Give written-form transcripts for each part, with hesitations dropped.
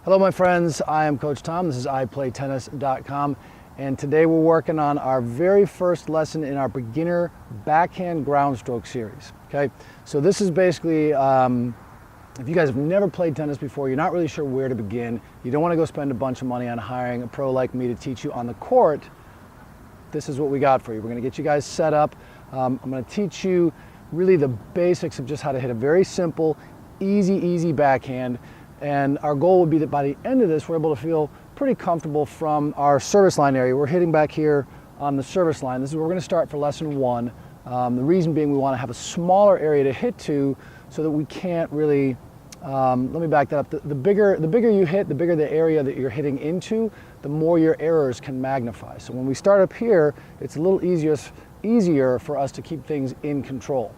Hello my friends, I am Coach Tom, this is iplaytennis.com, and today we're working on our very first lesson in our beginner backhand groundstroke series, okay? So this is basically, if you guys have never played tennis before, you're not really sure where to begin, you don't want to go spend a bunch of money on hiring a pro like me to teach you on the court, this is what we got for you. We're going to get you guys set up. I'm going to teach you really the basics of just how to hit a very simple, easy backhand. And our goal would be that by the end of this, we're able to feel pretty comfortable from our service line area. We're hitting back here on the service line. This is where we're going to start for lesson one. The reason being we want to have a smaller area to hit to so that we can't really, let me back that up. The bigger you hit, the bigger the area that you're hitting into, the more your errors can magnify. So when we start up here, it's a little easier for us to keep things in control.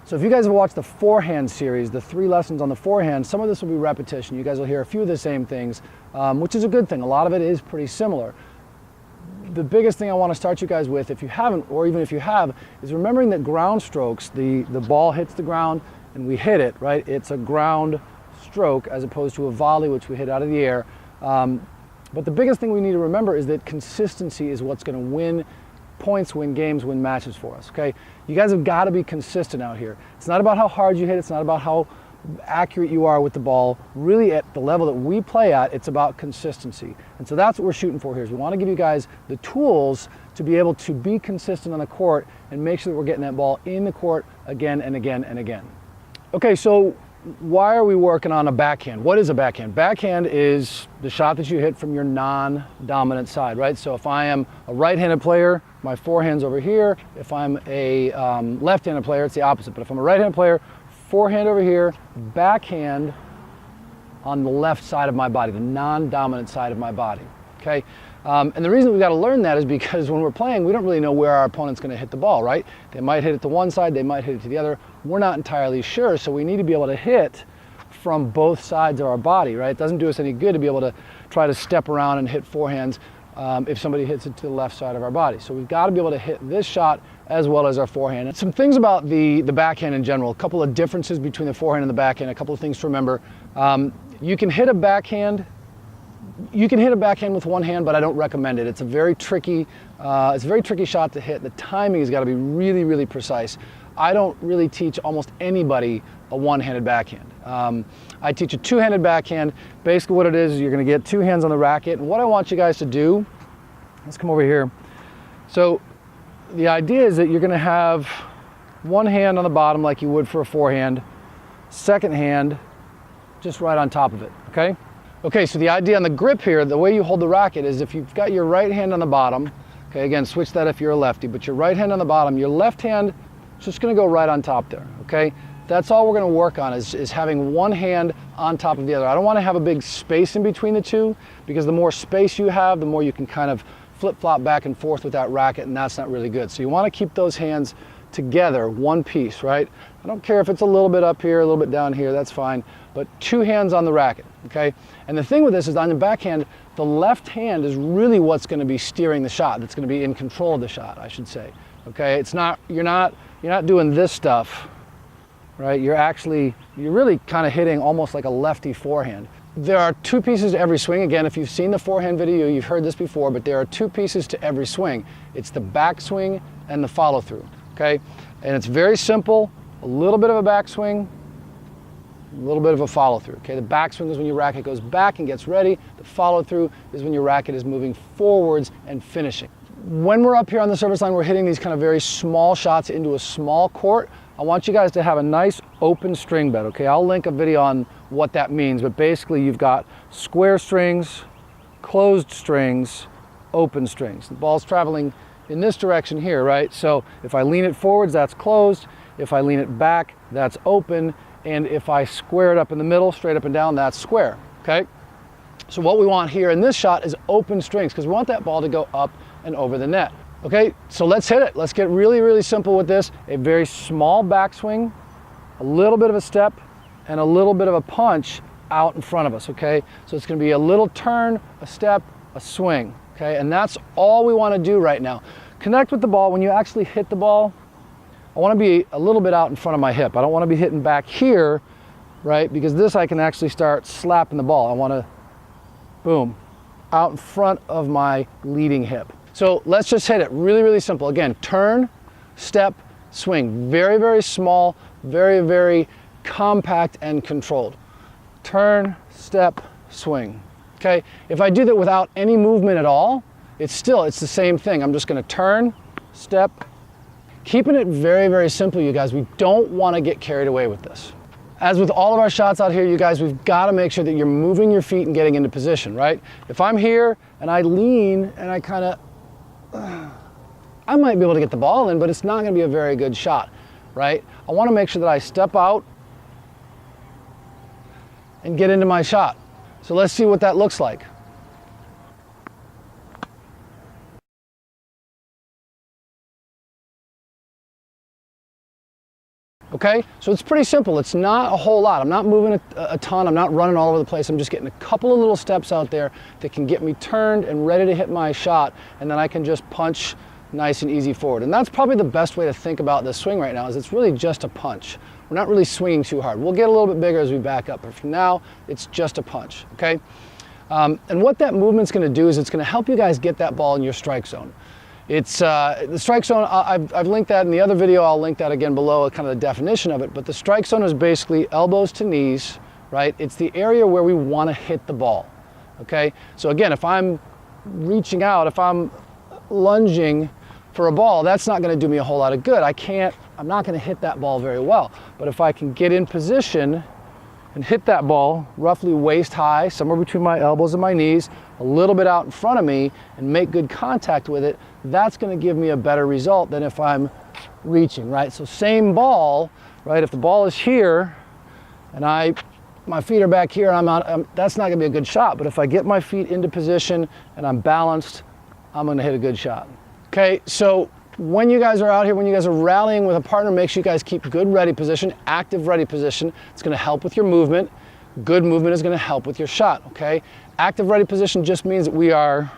So if you guys have watched the forehand series, the 3 lessons on the forehand, some of this will be repetition. You guys will hear a few of the same things, which is a good thing. A lot of it is pretty similar. The biggest thing I want to start you guys with, if you haven't, or even if you have, is remembering that ground strokes, the ball hits the ground and we hit it, right? It's a ground stroke as opposed to a volley, which we hit out of the air. But the biggest thing we need to remember is that consistency is what's going to win points, win games, win matches for us, okay? You guys have got to be consistent out here. It's not about how hard you hit, it's not about how accurate you are with the ball. Really at the level that we play at, it's about consistency. And so that's what we're shooting for here, is we want to give you guys the tools to be able to be consistent on the court and make sure that we're getting that ball in the court again and again and again. Okay, so why are we working on a backhand? What is a backhand? Backhand is the shot that you hit from your non-dominant side, right? So if I am a right-handed player, my forehand's over here. If I'm a left-handed player, it's the opposite. But if I'm a right-handed player, forehand over here, backhand on the left side of my body, the non-dominant side of my body, okay? And the reason we've got to learn that is because when we're playing, we don't really know where our opponent's going to hit the ball, right? They might hit it to one side, they might hit it to the other. We're not entirely sure, so we need to be able to hit from both sides of our body, right? It doesn't do us any good to be able to try to step around and hit forehands if somebody hits it to the left side of our body. So we've got to be able to hit this shot as well as our forehand. And some things about the backhand in general, a couple of differences between the forehand and the backhand, a couple of things to remember. You can hit a backhand with one hand, but I don't recommend it. It's a very tricky shot to hit. The timing has got to be really precise. I don't really teach almost anybody a one-handed backhand. I teach a two-handed backhand. Basically what it is you're going to get 2 hands on the racket, and what I want you guys to do, let's come over here. So the idea is that you're going to have one hand on the bottom like you would for a forehand, second hand just right on top of it, okay? Okay, so the idea on the grip here, the way you hold the racket is if you've got your right hand on the bottom, okay, again, switch that if you're a lefty, but your right hand on the bottom, your left hand is just going to go right on top there, okay? That's all we're going to work on is having one hand on top of the other. I don't want to have a big space in between the two, because the more space you have, the more you can kind of flip-flop back and forth with that racket, and that's not really good. So you want to keep those hands together, one piece, right? I don't care if it's a little bit up here, a little bit down here, that's fine, but 2 hands on the racket, okay? And the thing with this is on the backhand, the left hand is really what's going to be steering the shot, that's going to be in control of the shot, I should say, okay? It's not, you're not doing this stuff, right? You're really kind of hitting almost like a lefty forehand. There are 2 pieces to every swing. Again, if you've seen the forehand video, you've heard this before, but there are 2 pieces to every swing. It's the backswing and the follow through, okay? And it's very simple, a little bit of a backswing, a little bit of a follow through, okay? The backswing is when your racket goes back and gets ready. The follow through is when your racket is moving forwards and finishing. When we're up here on the service line, we're hitting these kind of very small shots into a small court. I want you guys to have a nice open string bed, okay? I'll link a video on what that means, but basically you've got square strings, closed strings, open strings. The ball's traveling in this direction here, right? So if I lean it forwards, that's closed. If I lean it back, that's open. And if I square it up in the middle, straight up and down, that's square, okay? So what we want here in this shot is open strings, because we want that ball to go up and over the net. Okay, so let's hit it. Let's get really simple with this. A very small backswing, a little bit of a step, and a little bit of a punch out in front of us, okay? So it's gonna be a little turn, a step, a swing, okay? And that's all we want to do right now. Connect with the ball. When you actually hit the ball, I want to be a little bit out in front of my hip. I don't want to be hitting back here, right? Because this I can actually start slapping the ball. I want to, boom, out in front of my leading hip. So let's just hit it. Really, really simple. Again, turn, step, swing. Very, very small, very, very compact and controlled. Turn, step, swing. Okay? If I do that without any movement at all, it's the same thing. I'm just going to turn, step. Keeping it very, very simple, you guys. We don't want to get carried away with this. As with all of our shots out here, you guys, we've got to make sure that you're moving your feet and getting into position, right? If I'm here and I lean and I kind of, I might be able to get the ball in, but it's not going to be a very good shot, right? I want to make sure that I step out and get into my shot. So let's see what that looks like. Okay, so it's pretty simple. It's not a whole lot. I'm not moving a ton. I'm not running all over the place. I'm just getting a couple of little steps out there that can get me turned and ready to hit my shot, and then I can just punch nice and easy forward. And that's probably the best way to think about this swing right now, is it's really just a punch. We're not really swinging too hard. We'll get a little bit bigger as we back up, but for now, it's just a punch, okay? And what that movement's gonna do is it's gonna help you guys get that ball in your strike zone. It's the strike zone, I've linked that in the other video. I'll link that again below, kind of the definition of it. But the strike zone is basically elbows to knees, right? It's the area where we want to hit the ball, okay? So again, if I'm reaching out, if I'm lunging for a ball, that's not going to do me a whole lot of good. I'm not going to hit that ball very well. But if I can get in position and hit that ball roughly waist high, somewhere between my elbows and my knees, a little bit out in front of me, and make good contact with it, that's going to give me a better result than if I'm reaching, right? So same ball, right? If the ball is here and my feet are back here, that's not going to be a good shot. But if I get my feet into position and I'm balanced, I'm going to hit a good shot. Okay, so when you guys are out here, when you guys are rallying with a partner, make sure you guys keep good ready position, active ready position. It's going to help with your movement. Good movement is going to help with your shot, okay? Active ready position just means that we're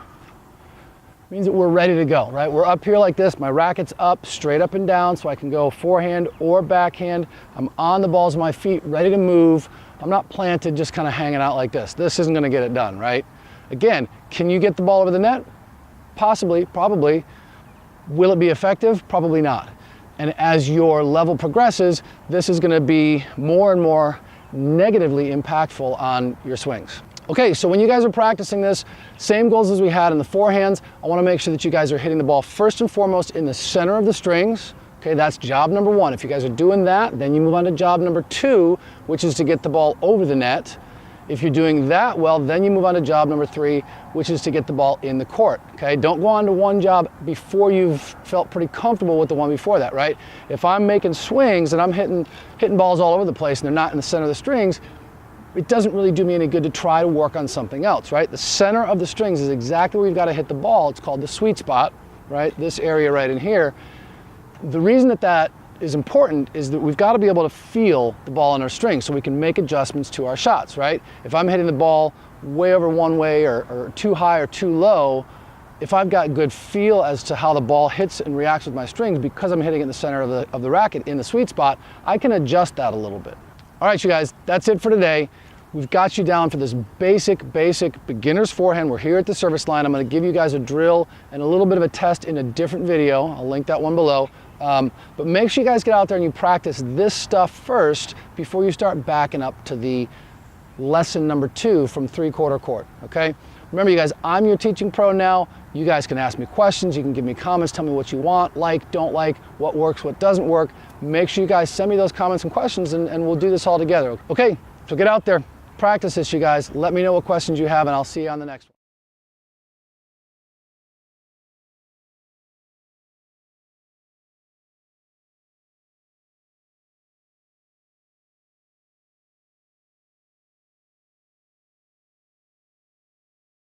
ready to go, right? We're up here like this. My racket's up, straight up and down, so I can go forehand or backhand. I'm on the balls of my feet, ready to move. I'm not planted, just kind of hanging out like this. This isn't going to get it done, right? Again, can you get the ball over the net? Possibly, probably. Will it be effective? Probably not. And as your level progresses, this is going to be more and more negatively impactful on your swings. Okay, so when you guys are practicing this, same goals as we had in the forehands. I want to make sure that you guys are hitting the ball first and foremost in the center of the strings. Okay, that's job number one. If you guys are doing that, then you move on to job number two, which is to get the ball over the net. If you're doing that well, then you move on to job number three, which is to get the ball in the court. Okay, don't go on to one job before you've felt pretty comfortable with the one before that, right? If I'm making swings and I'm hitting balls all over the place and they're not in the center of the strings, it doesn't really do me any good to try to work on something else, right? The center of the strings is exactly where you've got to hit the ball. It's called the sweet spot, right? This area right in here. The reason that is important is that we've got to be able to feel the ball in our strings so we can make adjustments to our shots, right? If I'm hitting the ball way over one way or too high or too low, if I've got good feel as to how the ball hits and reacts with my strings because I'm hitting in the center of the racket in the sweet spot, I can adjust that a little bit. All right, you guys, that's it for today. We've got you down for this basic beginner's forehand. We're here at the service line. I'm going to give you guys a drill and a little bit of a test in a different video. I'll link that one below. But make sure you guys get out there and you practice this stuff first before you start backing up to the lesson number 2 from 3/4 court, okay? Remember, you guys, I'm your teaching pro now. You guys can ask me questions. You can give me comments. Tell me what you want, like, don't like, what works, what doesn't work. Make sure you guys send me those comments and questions, and we'll do this all together. Okay, so get out there. Practice this, you guys. Let me know what questions you have, and I'll see you on the next one.